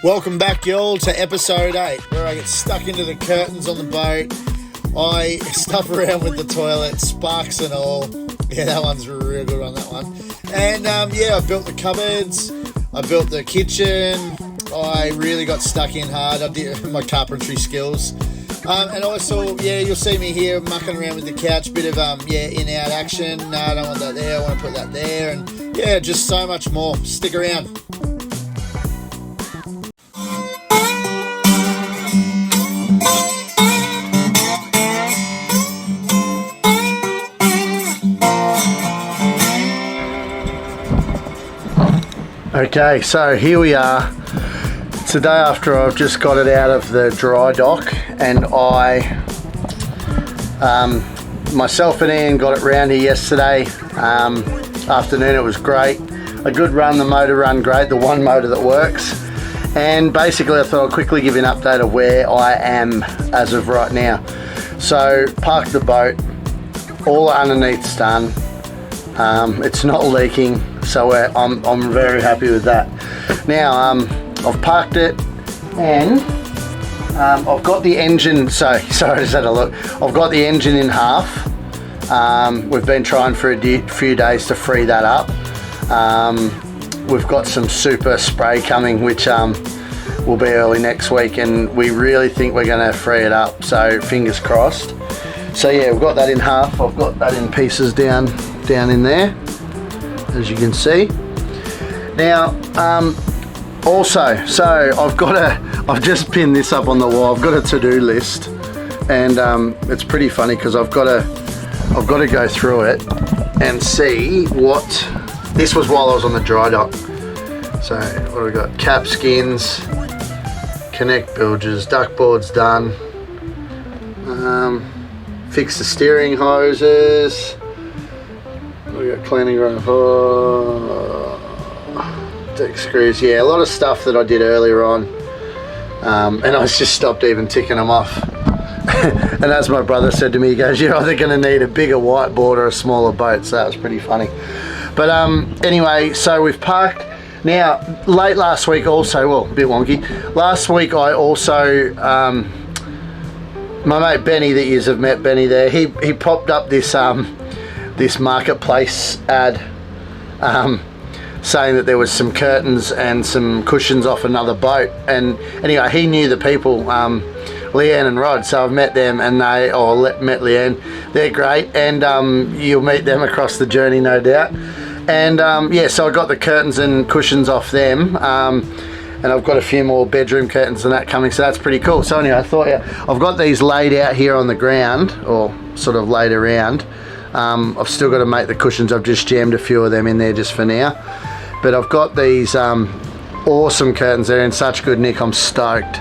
Welcome back, y'all, to episode 8, where I get stuck into the curtains on the boat. I stuff around with the toilet, sparks and all. Yeah, that one's a real good one, that one. And I built the cupboards, I built the kitchen. I really got stuck in hard. I did my carpentry skills. And also, you'll see me here mucking around with the couch, bit of in-out action. No, I don't want that there, I want to put that there. And just so much more. Stick around. Okay, so here we are. Today after I've just got it out of the dry dock, and myself and Ian got it round here yesterday afternoon. It was great. A good run, the motor run great, the one motor that works. And basically I thought I'd quickly give you an update of where I am as of right now. So parked the boat, all underneath's done. It's not leaking, so I'm very happy with that. Now I've parked it, and I've got the engine. Sorry, I just had a look. I've got the engine in half. We've been trying for a few days to free that up. We've got some super spray coming, which will be early next week, and we really think we're going to free it up. So fingers crossed. So yeah, we've got that in half. I've got that in pieces down in there, as you can see. Now also, so I've just pinned this up on the wall. I've got a to-do list, and it's pretty funny because I've got to go through it and see what this was while I was on the dry dock. So what have we got? Cap skins, connect bilges, duck boards done, fix the steering hoses. We got cleaning run, deck screws. Yeah, a lot of stuff that I did earlier on, and I just stopped even ticking them off. And as my brother said to me, he goes, "You're either going to need a bigger whiteboard or a smaller boat." So that was pretty funny. But anyway, so we've parked. Now, late last week also, well, a bit wonky. Last week I also, my mate Benny, that you have met Benny there, he popped up this this marketplace ad saying that there was some curtains and some cushions off another boat. And anyway, he knew the people, Leanne and Rod, so I've met them, and met Leanne. They're great, and you'll meet them across the journey, no doubt. And so I got the curtains and cushions off them, and I've got a few more bedroom curtains and that coming, so that's pretty cool. So anyway, I thought, I've got these laid out here on the ground, or sort of laid around. I've still got to make the cushions. I've just jammed a few of them in there just for now, but I've got these awesome curtains. They're in such good nick. I'm stoked,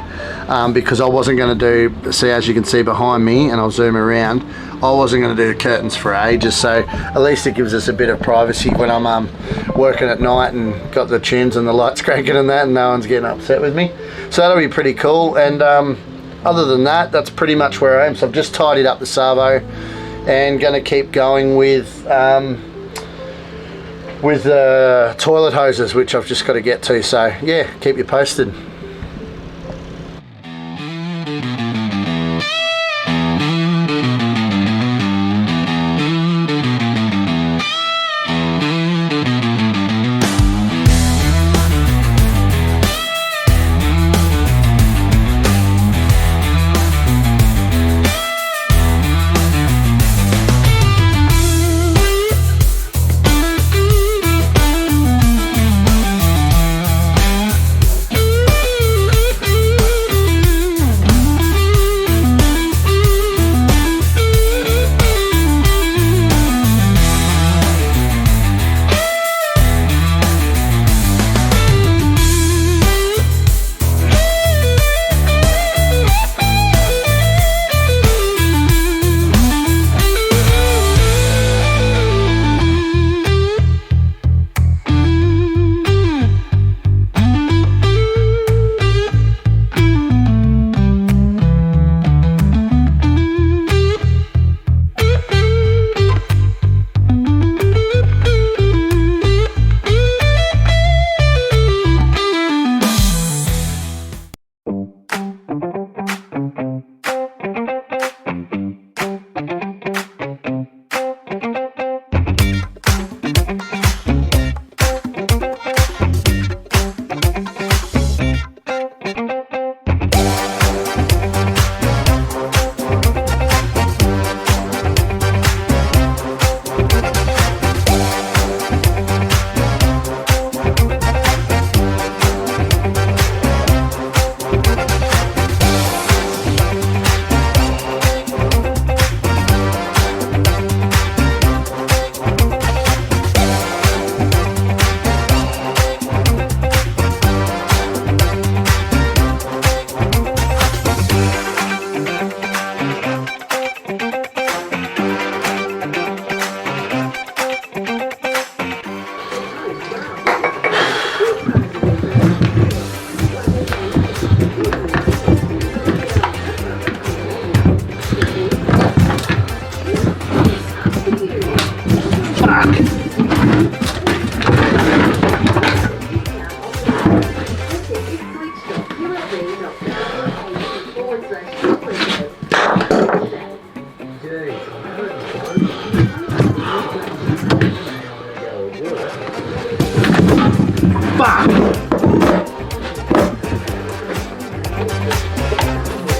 because I wasn't going to do, see, as you can see behind me, and I'll zoom around, I wasn't going to do curtains for ages, so at least it gives us a bit of privacy when I'm working at night and got the tunes and the lights cranking and that, and no one's getting upset with me. So that'll be pretty cool. And other than that, that's pretty much where I am. So I've just tidied up the Savo and going to keep going with the toilet hoses, which I've just got to get to. So yeah, keep you posted.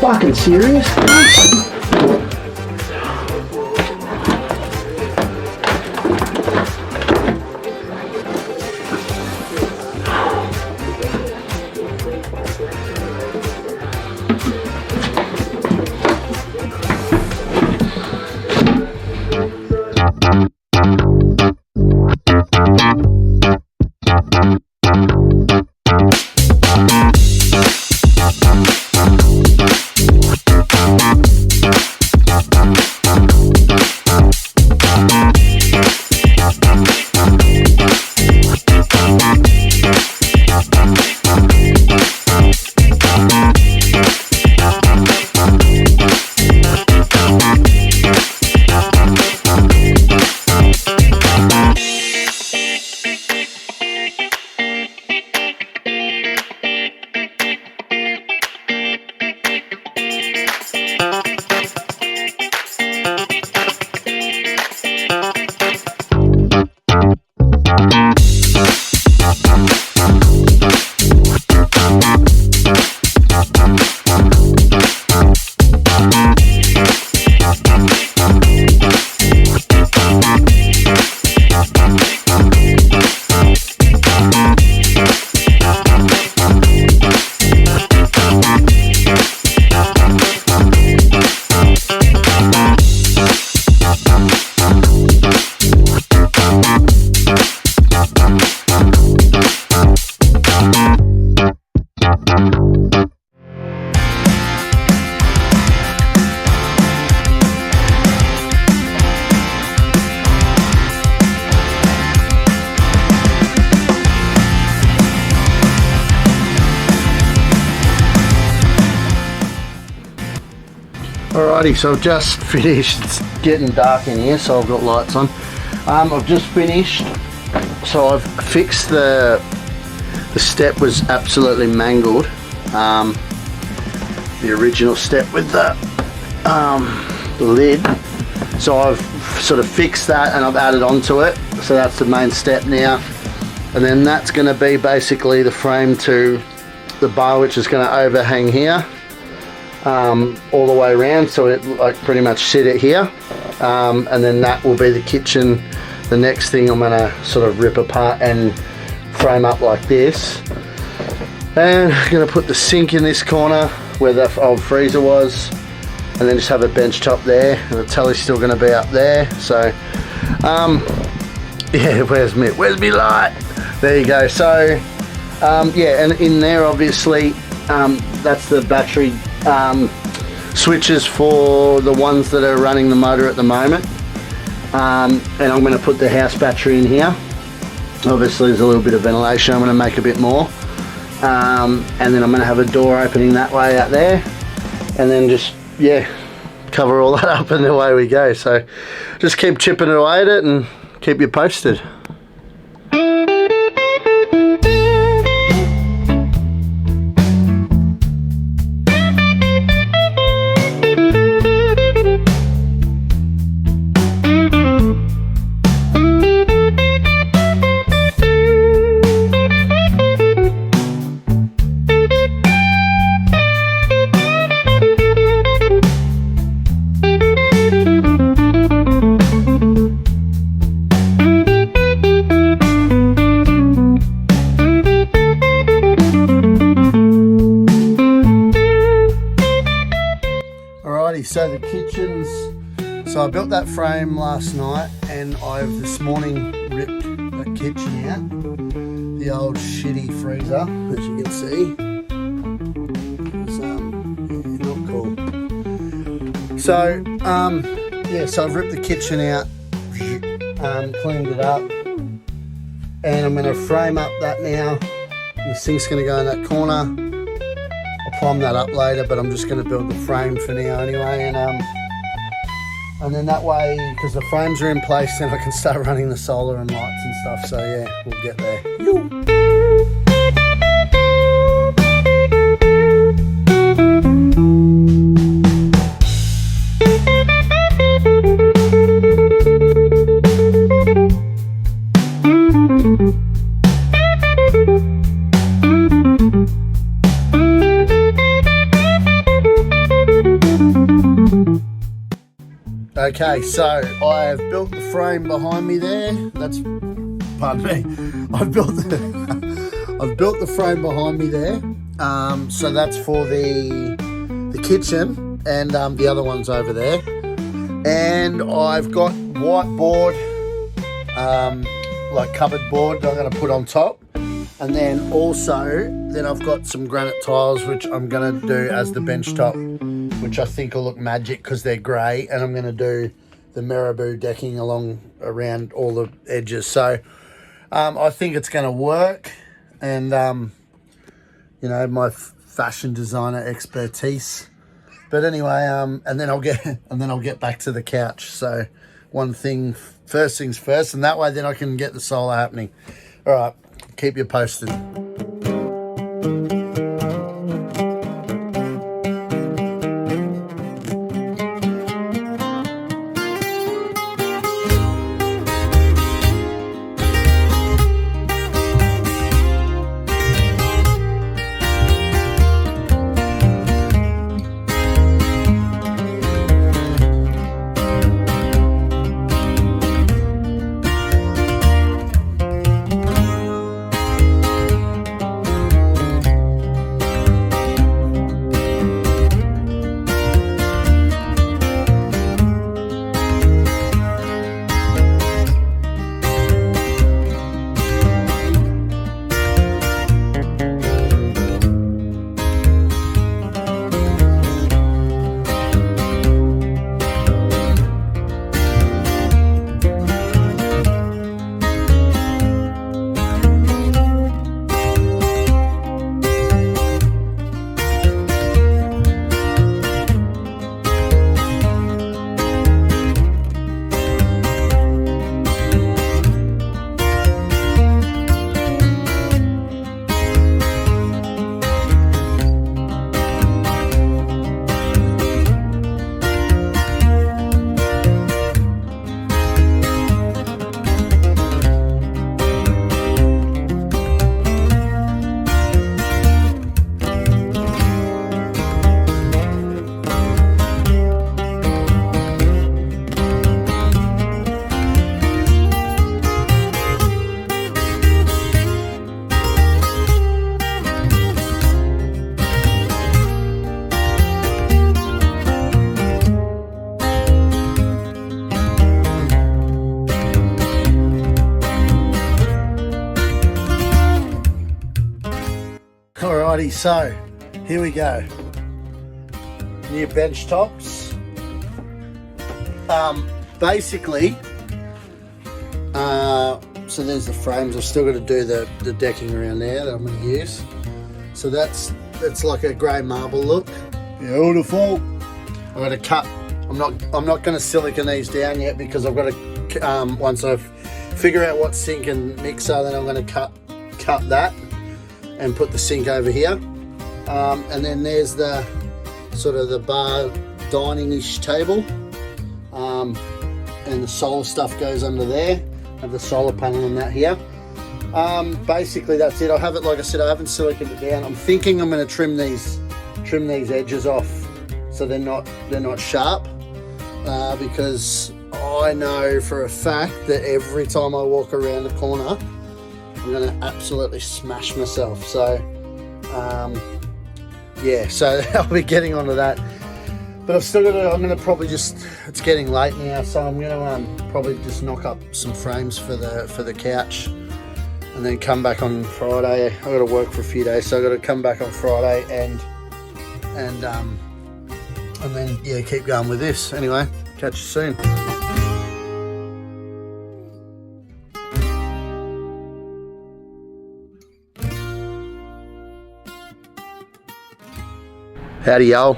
fucking serious? Alrighty, so I've just finished. It's getting dark in here, so I've got lights on. I've just finished, so I've fixed the step was absolutely mangled. The original step with the lid. So I've sort of fixed that and I've added onto it. So that's the main step now. And then that's going to be basically the frame to the bar, which is going to overhang here. All the way around, so it like pretty much sit it here, and then that will be the kitchen. The next thing I'm going to sort of rip apart and frame up like this, and I'm going to put the sink in this corner where the old freezer was, and then just have a bench top there, and the telly's still going to be up there. So yeah, where's me light? There you go. So yeah, and in there obviously that's the battery switches for the ones that are running the motor at the moment, and I'm going to put the house battery in here. Obviously there's a little bit of ventilation, I'm going to make a bit more, and then I'm going to have a door opening that way out there, and then just, yeah, cover all that up and away we go. So just keep chipping away at it and keep you posted. So the kitchens, so I built that frame last night, and I've this morning ripped the kitchen out, the old shitty freezer, as you can see. It's yeah, not cool. So yeah, so I've ripped the kitchen out, cleaned it up, and I'm going to frame up that now. The sink's going to go in that corner. I'll plumb that up later, but I'm just going to build the frame for now anyway, and then that way, because the frames are in place, then I can start running the solar and lights and stuff. So yeah, we'll get there. Okay, so I have built the frame behind me there. That's, pardon me, I've built the frame behind me there. So that's for the kitchen, and the other one's over there. And I've got whiteboard, like cupboard board that I'm going to put on top. And then also, I've got some granite tiles which I'm going to do as the bench top, which I think will look magic because they're grey. And I'm going to do the marabou decking around all the edges. So I think it's going to work. And, you know, my fashion designer expertise. But anyway, and then I'll get back to the couch. So first things first, and that way then I can get the solar happening. All right, keep you posted. Alrighty, so here we go. New bench tops. Basically, so there's the frames. I've still got to do the decking around there that I'm going to use. So that's like a grey marble look. Beautiful. I'm going to cut. I'm not going to silicone these down yet because I've got to once I figure out what sink and mixer, then I'm going to cut that and put the sink over here. And then there's the sort of the bar dining-ish table. And the solar stuff goes under there. I have the solar panel and that here. Basically that's it. I have it, like I said, I haven't siliconed it down. I'm thinking I'm going to trim these edges off so they're not sharp, because I know for a fact that every time I walk around the corner I'm going to absolutely smash myself. So yeah, so I'll be getting onto that. But I've still got to, I'm going to probably just, it's getting late now, so I'm going to probably just knock up some frames for the couch and then come back on Friday. I've got to work for a few days, so I've got to come back on Friday and then, yeah, keep going with this. Anyway, catch you soon. Howdy y'all.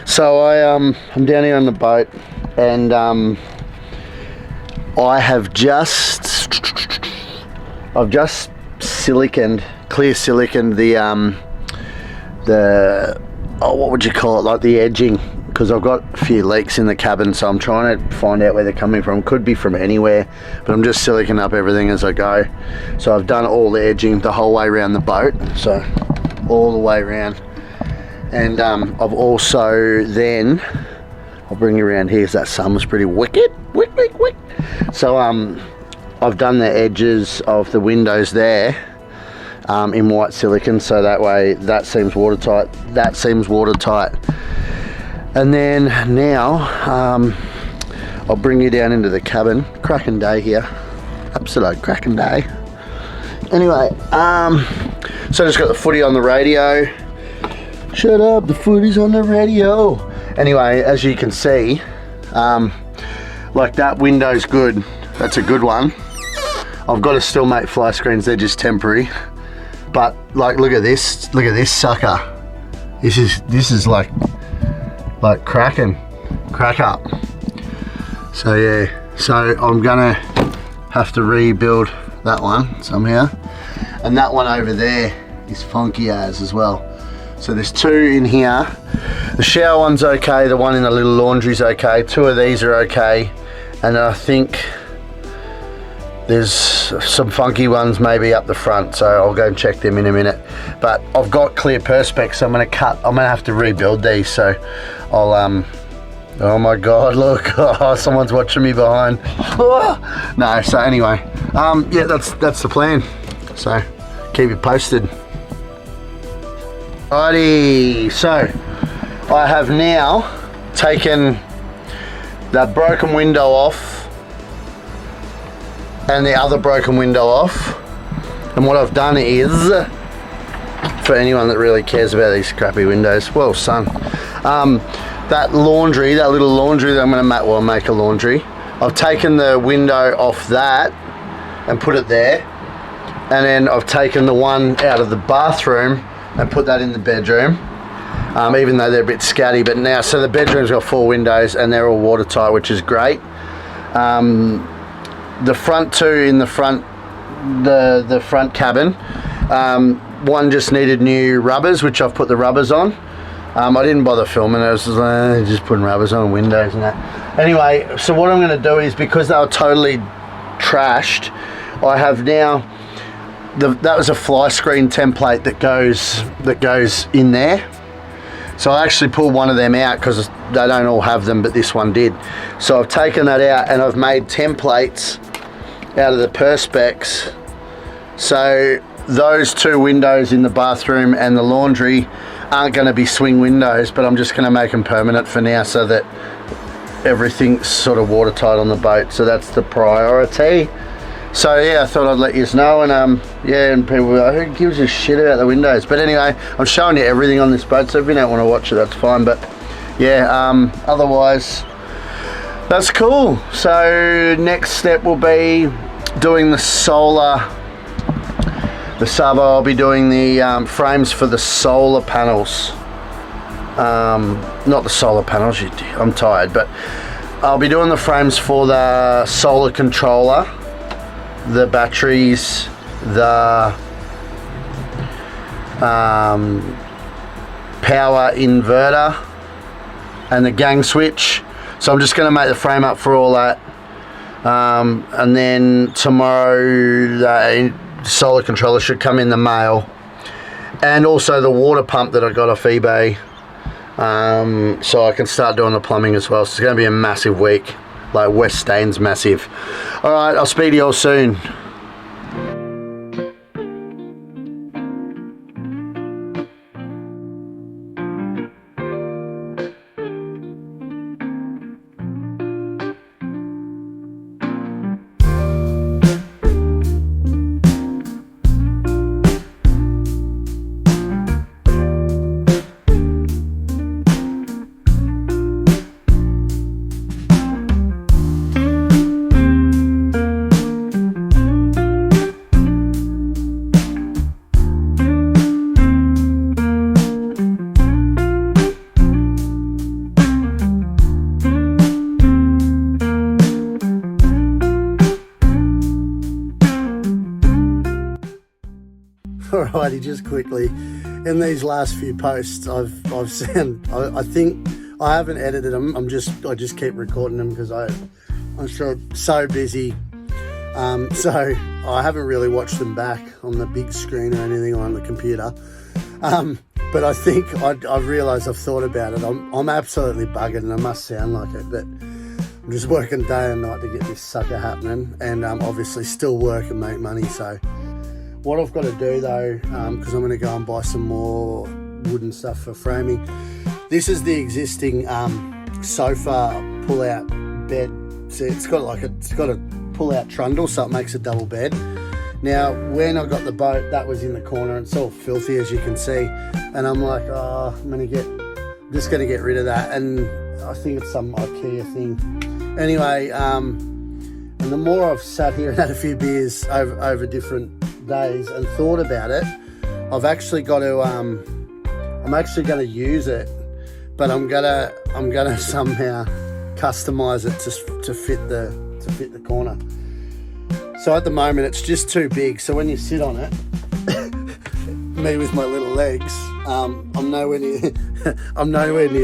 So I'm down here on the boat, and I've just clear siliconed the what would you call it, like the edging, because I've got a few leaks in the cabin, so I'm trying to find out where they're coming from. Could be from anywhere, but I'm just siliconing up everything as I go. So I've done all the edging the whole way around the boat, so all the way around. And I've also then I'll bring you around here because that sun was pretty wicked. So I've done the edges of the windows there in white silicone, so that way that seems watertight, that seems watertight. And then now I'll bring you down into the cabin. Cracking day here, absolute cracking day. Anyway, so I just got the footy on the radio. Shut up, the footy's on the radio. Anyway, as you can see, like that window's good. That's a good one. I've got to still make fly screens, they're just temporary. But like, look at this sucker. This is like cracking, crack up. So yeah, so I'm gonna have to rebuild that one somehow. And that one over there is funky as well. So there's two in here. The shower one's okay, the one in the little laundry's okay, two of these are okay, and then I think there's some funky ones maybe up the front, so I'll go and check them in a minute. But I've got clear perspex, so I'm gonna have to rebuild these, so I'll oh my god, look, oh, someone's watching me behind. No, so anyway, yeah, that's the plan, so keep you posted. Alrighty, so I have now taken that broken window off and the other broken window off, and what I've done is, for anyone that really cares about these crappy windows, well son, that laundry, that little laundry that I'm going to make a laundry, I've taken the window off that and put it there, and then I've taken the one out of the bathroom and put that in the bedroom, even though they're a bit scatty. But now, so the bedroom's got 4 windows and they're all watertight, which is great. The front two in the front, the front cabin, one just needed new rubbers, which I've put the rubbers on. I didn't bother filming it, I was just putting rubbers on windows and that. Anyway, so what I'm going to do is, because they were totally trashed, I have now, that was a fly screen template that goes in there. So I actually pulled one of them out because they don't all have them, but this one did. So I've taken that out and I've made templates out of the perspex. So those 2 windows in the bathroom and the laundry aren't going to be swing windows, but I'm just going to make them permanent for now so that everything's sort of watertight on the boat. So that's the priority. So yeah, I thought I'd let you know, and yeah, and people are like, who gives a shit about the windows? But anyway, I'm showing you everything on this boat, so if you don't want to watch it, that's fine. But yeah, otherwise, that's cool. So next step will be doing the solar, the sub. I'll be doing the frames for the solar panels. Not the solar panels, I'm tired, but I'll be doing the frames for the solar controller, the batteries, the power inverter, and the gang switch. So I'm just going to make the frame up for all that, and then tomorrow the solar controller should come in the mail, and also the water pump that I got off eBay, so I can start doing the plumbing as well. So it's going to be a massive week. Like West Staines massive. Alright, I'll speak to you all soon. Alrighty, just quickly, in these last few posts I've sent, I think I haven't edited them. I just keep recording them because I'm so busy. So I haven't really watched them back on the big screen or anything on the computer. But I think I've realised, I've thought about it. I'm absolutely buggered, and I must sound like it, but I'm just working day and night to get this sucker happening, and obviously still work and make money. So what I've got to do though, because I'm going to go and buy some more wooden stuff for framing. This is the existing sofa pull-out bed. See, it's got a pull-out trundle, so it makes a double bed. Now, when I got the boat, that was in the corner, and it's all filthy, as you can see. And I'm like, oh, I'm just gonna get rid of that. And I think it's some IKEA thing. Anyway, and the more I've sat here and had a few beers over different days and thought about it, I've actually got to, I'm actually gonna use it, but I'm gonna somehow customize it to fit the corner. So at the moment it's just too big, so when you sit on it, me with my little legs, I'm nowhere near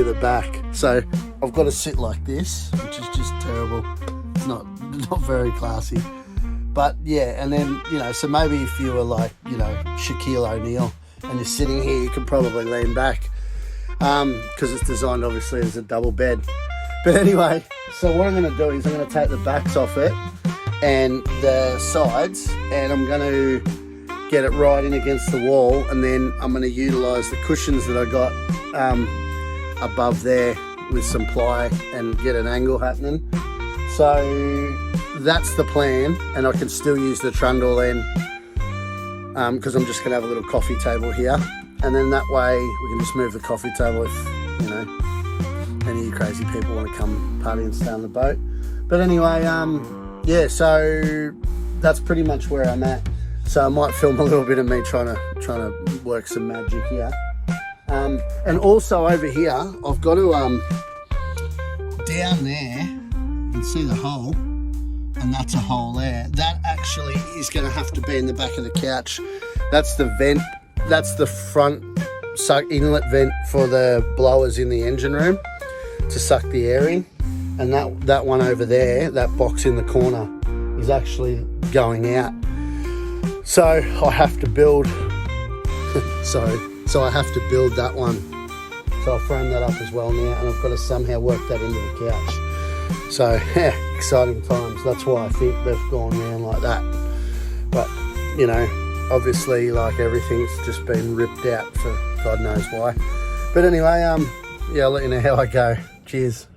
the back. So I've got to sit like this, which is just terrible. It's not very classy. But yeah, and then, you know, so maybe if you were like, you know, Shaquille O'Neal and you're sitting here, you could probably lean back, because it's designed obviously as a double bed. But anyway, so what I'm going to do is I'm going to take the backs off it and the sides, and I'm going to get it right in against the wall, and then I'm going to utilise the cushions that I got above there with some ply and get an angle happening. So that's the plan, and I can still use the trundle then, because I'm just going to have a little coffee table here, and then that way we can just move the coffee table if, you know, any of you crazy people want to come party and stay on the boat. But anyway, yeah, so that's pretty much where I'm at. So I might film a little bit of me trying to work some magic here. And also over here, I've got to, down there, you can see the hole, and that's a hole there. That actually is going to have to be in the back of the couch. That's the vent, that's the front inlet vent for the blowers in the engine room to suck the air in. And that one over there, that box in the corner, is actually going out. So I have to build, so I have to build that one. So I'll frame that up as well now, and I've got to somehow work that into the couch. So yeah, exciting times. That's why I think they've gone around like that. But you know, obviously, like everything's just been ripped out for God knows why. But anyway, yeah, I'll let you know how I go. Cheers.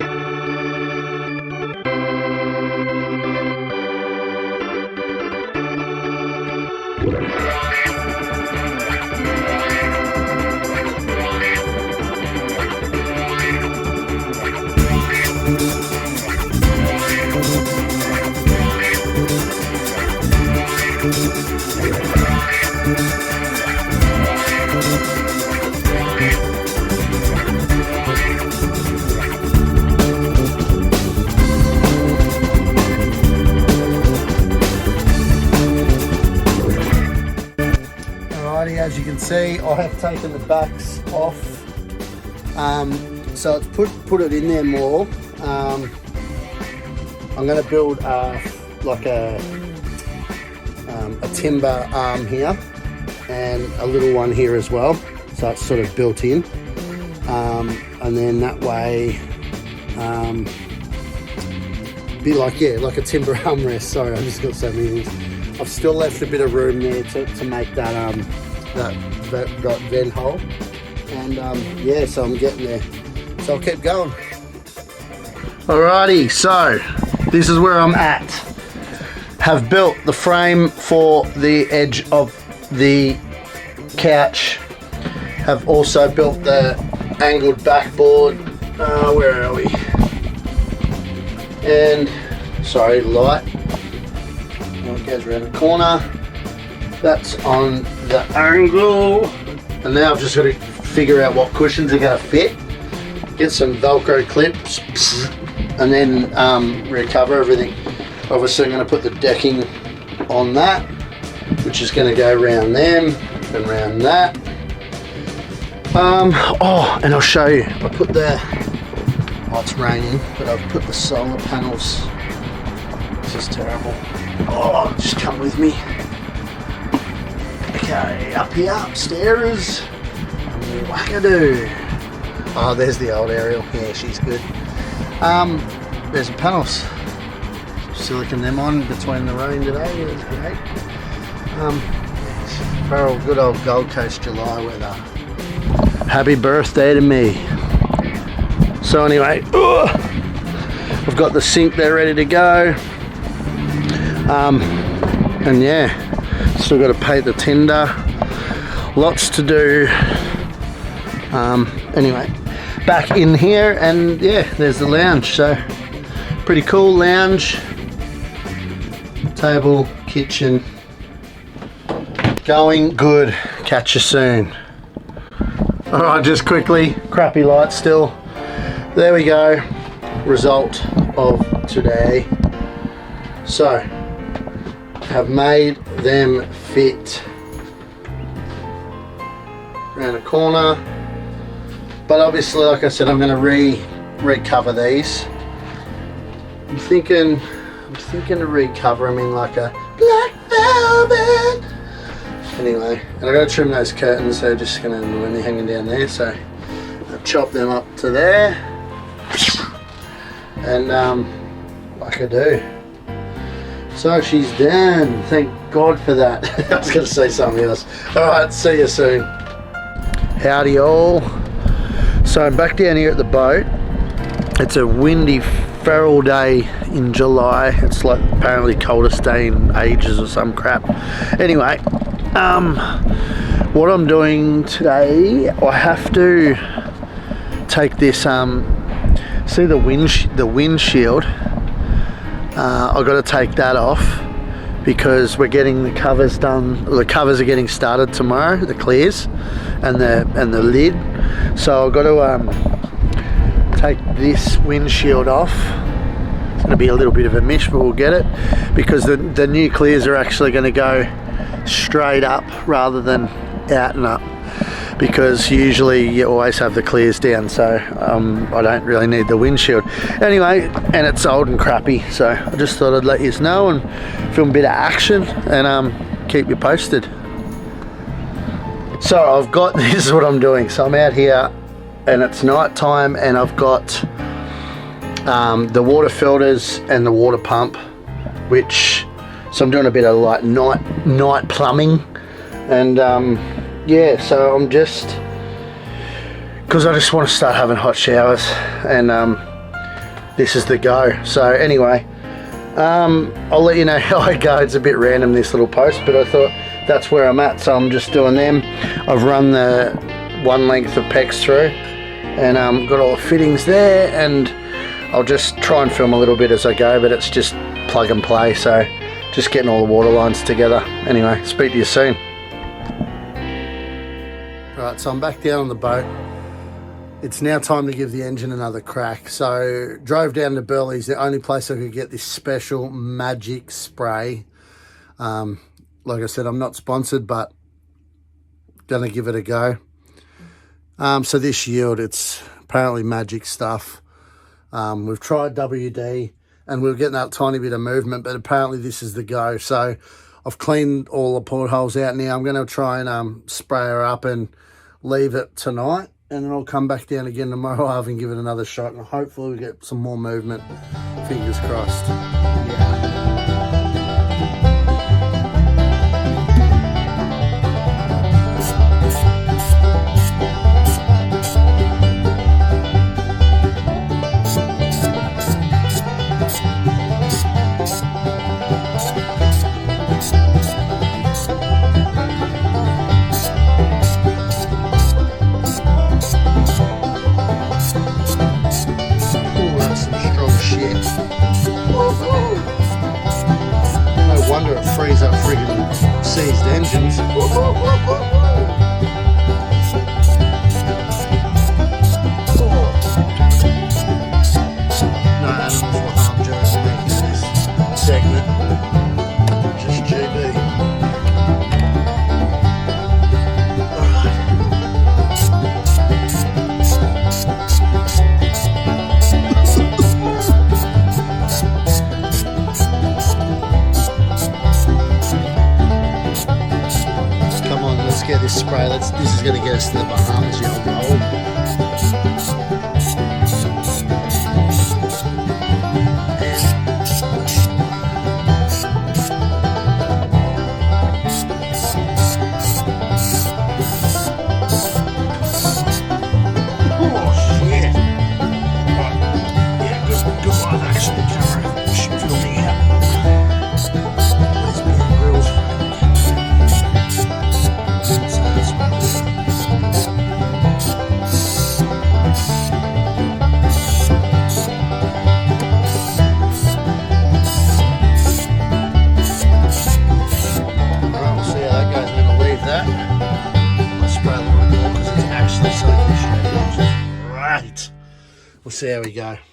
As you can see, I have taken the backs off, so it's put it in there more. I'm going to build like a timber arm here and a little one here as well, so it's sort of built in, and then that way be like, yeah, like a timber armrest. Sorry, I've just got so many things. I've still left a bit of room there to make that that vent hole, and yeah, so I'm getting there, so I'll keep going. Alrighty, so this is where I'm at. Have built the frame for the edge of the couch, have also built the angled backboard, where are we, and sorry, light, it goes around the corner. That's on the angle, and now I've just got to figure out what cushions are going to fit, get some Velcro clips, and then recover everything. Obviously I'm going to put the decking on that, which is going to go around them and around that. Oh, and I'll show you, I put the, oh, it's raining, but I've put the solar panels, this is terrible, oh, just come with me. Okay, up here, upstairs, Wackadoo. Oh, there's the old Ariel. Yeah, she's good. There's the panels. Silicon them on between the rain today. It was great. Feral, good old Gold Coast July weather. Happy birthday to me. So anyway, I've got the sink there ready to go. And yeah, still got to paint the tinder. Lots to do. Anyway, back in here, and yeah, there's the lounge. So pretty cool lounge, table, kitchen, going good. Catch you soon. All right, just quickly, crappy light still. There we go. Result of today. So have made them fit around the corner, but obviously, like I said, I'm going to recover these. I'm thinking to recover them in like a black velvet. Anyway, and I got to trim those curtains. They're just going to annoy me hanging down there, so I'll chop them up to there, and like I do. So she's done. Thank God for that. I was going to say something else. All right, see you soon. Howdy all. So I'm back down here at the boat. It's a windy feral day in July. It's like apparently coldest day in ages or some crap. Anyway, what I'm doing today, I have to take this, see the windshield. I've got to take that off because we're getting the covers done. The covers are getting started tomorrow, the clears and the lid. So I've got to take this windshield off. It's going to be a little bit of a mish, but we'll get it because the new clears are actually going to go straight up rather than out and up, because usually you always have the clears down, so I don't really need the windshield anyway, and it's old and crappy, so I just thought I'd let you know and film a bit of action and keep you posted. So I've got, this is what I'm doing. So I'm out here and it's night time, and I've got the water filters and the water pump, so I'm doing a bit of like night plumbing, and yeah, so I'm just, because I just want to start having hot showers, and this is the go. So anyway, I'll let you know how I go. It's a bit random, this little post, but I thought that's where I'm at, so I'm just doing them. I've run the one length of PEX through, and got all the fittings there, and I'll just try and film a little bit as I go, but it's just plug and play, so just getting all the water lines together. Anyway, speak to you soon. Right, so I'm back down on the boat. It's now time to give the engine another crack. So drove down to Burley's, the only place I could get this special magic spray. Like I said, I'm not sponsored, but gonna give it a go. So this yield, it's apparently magic stuff. We've tried WD and we're getting that tiny bit of movement, but apparently this is the go. So I've cleaned all the portholes out now. I'm gonna try and spray her up and leave it tonight, and then I'll come back down again tomorrow. I haven't given it another shot, and hopefully we get some more movement. Fingers crossed. Yeah. Oh, that's some strong shit. Woo-hoo. get us to the Bahamas, you old mold. We'll see how we go.